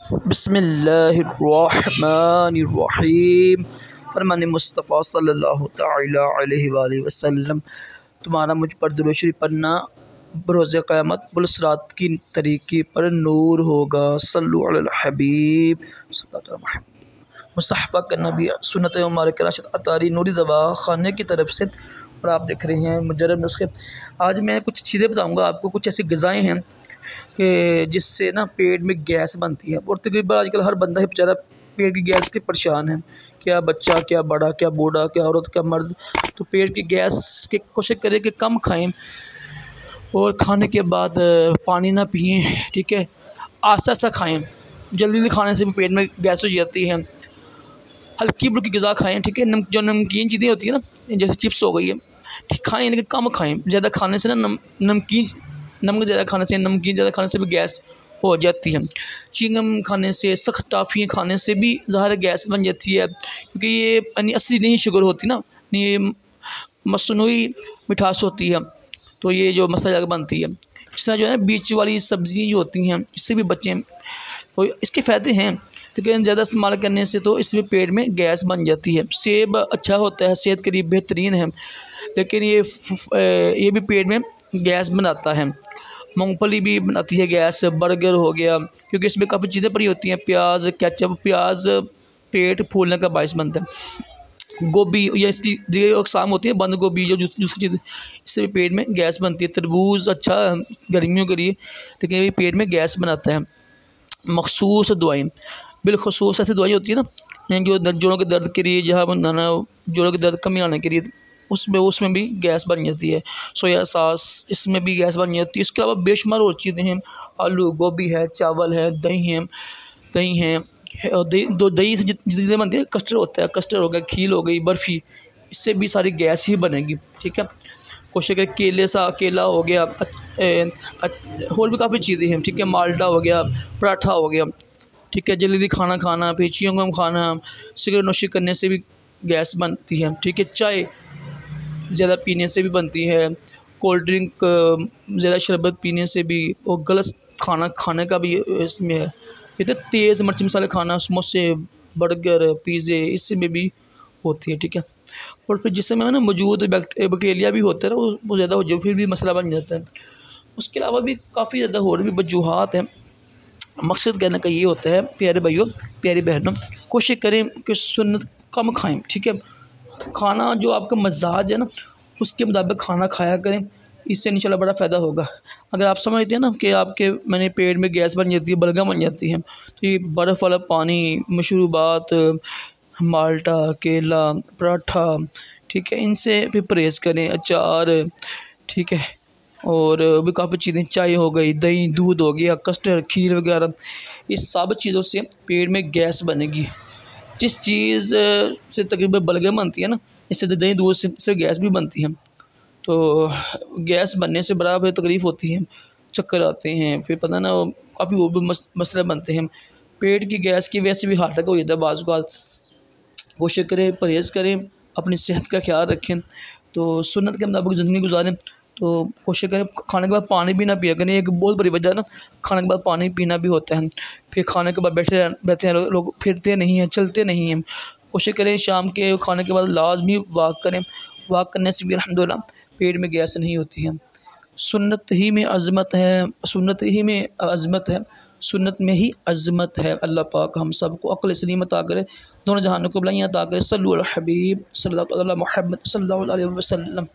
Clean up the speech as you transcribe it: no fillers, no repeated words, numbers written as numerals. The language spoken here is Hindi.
बिस्मिल्लाहिर्रहमानिर्रहीम। फरमान मुस्तफ़ा सल्लल्लाहु तआला अलैहि वसल्लम, तुम्हारा मुझ पर दुरूद शरीफ पढ़ना बरोज़ क़यामत पुलसरात की तरीक़ी पर नूर होगा। सल्लु अलल हबीब मुसहफ़ा का नबी सुन्नत मुबारक राशिद अतारी नूरी दवा खाने की तरफ से, और आप देख रहे हैं मुजर्रब नुस्खे। आज मैं कुछ चीज़ें बताऊंगा आपको, कुछ ऐसी ग़िज़ाएँ हैं कि जिससे ना पेट में गैस बनती है। और तकरीबन आजकल हर बंदा है बेचारा पेट की गैस के परेशान है, क्या बच्चा, क्या बड़ा, क्या बूढ़ा, क्या औरत, क्या मर्द। तो पेट की गैस की कोशिश करें कि कम खाएं और खाने के बाद पानी ना पिएं, ठीक है। आस्ता आस्ता खाएं, जल्दी जल्दी खाने से भी पेट में गैस हो जाती है। हल्की फुल्की ग़िज़ा खाएं, ठीक है। जो नमकीन चीज़ें होती है ना, जैसे चिप्स हो गई है, ठीक, खाएं लेकिन कम खाएं। ज़्यादा खाने से ना नमक ज़्यादा खाने से, नमकीन ज़्यादा खाने से भी गैस हो जाती है। चिंगम खाने से, सख्त टॉफ़ियाँ खाने से भी ज़ाहिर गैस बन जाती है, क्योंकि ये यानी असली नहीं शुगर होती ना, ये मसनूई मिठास होती है। तो ये जो मसाला बनती है, इस तरह जो है बीच वाली सब्ज़ियाँ जो होती हैं, इससे भी बचें। तो इसके फ़ायदे हैं, लेकिन ज़्यादा इस्तेमाल करने से तो इसमें पेट में गैस बन जाती है। सेब अच्छा होता है, सेहत के लिए बेहतरीन है, लेकिन ये भी पेट में गैस बनाता है। मूंगफली भी बनाती है गैस। बर्गर हो गया, क्योंकि इसमें काफ़ी चीज़ें पड़ी होती हैं, प्याज, केचप। प्याज पेट फूलने का बायस बनता है। गोभी या इसकी जो अक़साम होती है, बंद गोभी जो दूसरी चीज़, इससे भी पेट में गैस बनती है। तरबूज अच्छा गर्मियों के लिए, लेकिन ये भी पेट में गैस बनाता है। मखसूस दवाएँ, बिलखसूस ऐसी दवाई होती है ना, जो जोड़ों के दर्द के लिए, जहाँ जोड़ों के दर्द कमी आने के लिए, उसमें भी गैस बन जाती है। सोया सॉस, इसमें भी गैस बन जाती है। इसके अलावा बेशुमार और चीज़ें हैं, आलू गोभी है, चावल है, दही है। दही से जितनी बनती है, कस्टर्ड होता है, कस्टर्ड हो गया, खीर हो गई, बर्फ़ी, इससे भी सारी गैस ही बनेगी, ठीक है। कोशिश करें केला हो गया, और भी काफ़ी चीज़ें हैं, ठीक है। माल्टा हो गया, पराठा हो गया, ठीक है। जल्दी खाना खाना, फिर च्युइंगम खाना, सिगरेट नोशी करने से भी गैस बनती है, ठीक है। चाय ज़्यादा पीने से भी बनती है। कोल्ड ड्रिंक, ज़्यादा शरबत पीने से भी, और गलत खाना खाने का भी इसमें है। ये तो तेज़ मिर्च मसाले खाना, समोसे, बर्गर, पिज़्ज़े, इसमें भी होती है, ठीक है। और फिर जिसमें ना मौजूद बैक्टीरिया भी होता है ना, वो ज़्यादा हो जाए, फिर भी मसला बन जाता है। उसके अलावा भी काफ़ी ज़्यादा और भी वजूहात हैं। मकसद कहने का ये होता है, प्यारे भाइयों, प्यारी बहनों, कोशिश करें कि सुन्नत कम खाएं, ठीक है। खाना जो आपका मजाज है ना, उसके मुताबिक खाना खाया करें, इससे इंशाल्लाह बड़ा फ़ायदा होगा। अगर आप समझते हैं ना कि आपके मैंने पेट में गैस बन जाती है, बलगम बन जाती है, तो ये बर्फ़ वाला पानी, मशरूबात, माल्टा, केला, पराठा, ठीक है, इनसे भी परहेज़ करें। अचार, ठीक है, और भी काफ़ी चीज़ें, चाय हो गई, दही, दूध हो गया, कस्टर्ड, खीर वगैरह, इस सब चीज़ों से पेट में गैस बनेगी। जिस चीज़ से तकरीबन बलगम बनती है ना, इससे दही दूध से गैस भी बनती है। तो गैस बनने से बड़ा फिर तकलीफ़ होती है, चक्कर आते हैं, फिर पता ना काफ़ी और भी मसले बनते हैं। पेट की गैस की वजह से भी हार्ट अटैक हो जाता है बाज़ औक़ात। कोशिश करें, परहेज़ करें, अपनी सेहत का ख्याल रखें, तो सुन्नत के मुताबिक ज़िंदगी गुजारें। तो कोशिश करें खाने के बाद पानी भी ना पिया करें, एक बहुत बड़ी वजह है ना, खाने के बाद पानी पीना भी होता है। फिर खाने के बाद बैठे हैं लोग, फिरते नहीं हैं, चलते नहीं हैं। कोशिश करें शाम के खाने के बाद लाजमी वॉक करें। वॉक करने से भी अल्हम्दुलिल्लाह पेट में गैस नहीं होती है। सुन्नत ही में अज़मत है, सुन्नत ही में अज़मत है, सुन्नत में ही अज़मत है। अल्लाह पाक हम सबको अक़ल सलीम अता करे, दोनों जहानों को भलाइयाँ अता करे। सल्लल्लाहु अलैहि हबीब सल्लल्लाहु अलैहि वसल्लम।